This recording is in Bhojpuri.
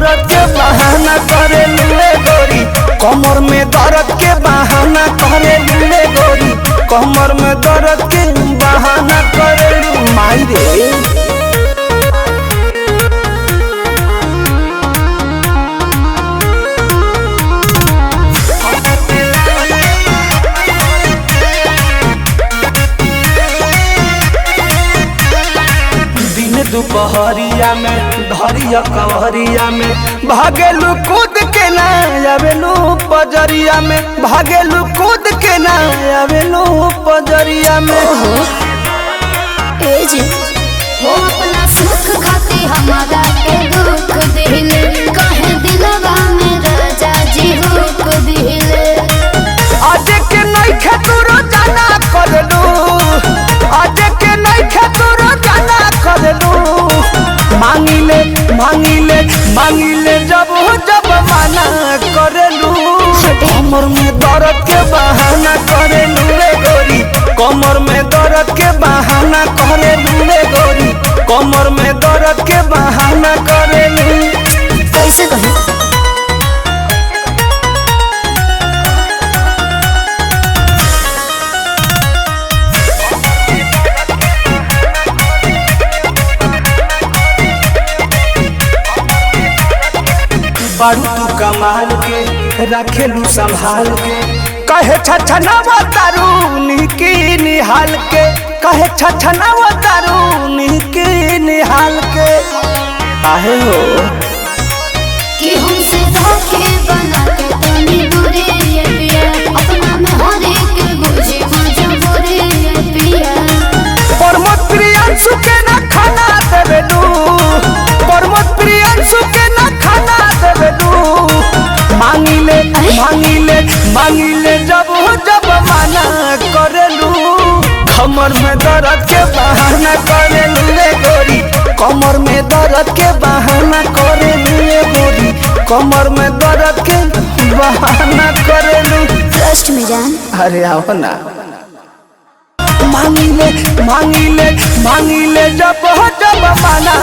दर्द के बहाना करे लूले गोरी, कमर में दर्द के बहाना करे लूले गोरी, कमर में दर्द के बहाना करे लू माई रे। दुपहरिया में धरिया कवरिया में भागेलू कूद के ना आवेलू पजरिया में, भागेलू कूद के ना आवेलू पजरिया में। हो अपना सुख खाती हमारा के दुख दिले, कहे दिलवा में राजा जी हुक दिले। आज के नहीं खेतुरो जाना करलू, आज के नहीं खेतुरो जाना करलू, मांगिले मांगिले मांगिले जब जब माना करलू, कमर में दर्द के बहाना करलू रे गोरी, कमर में दर्द के बहाना करलू रे गोरी, कमर में दर्द के बहाना करलू। कैसे कहे बारू तू कमाल के रखेलू संभाल के, कहे छछनावा तारू निकी निहाल के, कहे छछनावा तारू निकी निहाल के। आहे हो कि हमसे धोखे बना के तनी दूरे ये पिया, अपना में हरे के बुझे मजबूरे ये पिया। परमत प्रियांशु के ना खाना देवेलू, परमत प्रियांशु के ना खाना देवेलू, मांगिले मांगिले मांगिले जब जब माना करेलू, कमर में दर्द के बहाना करेलू रे गोरी, कमर में दर्द के बहाना करेलू रे गोरी, कमर में दर्द के बहाना करेलू। ट्रस्ट में जान। अरे आओ ना। मांगिले मांगिले मांगिले जब जब माना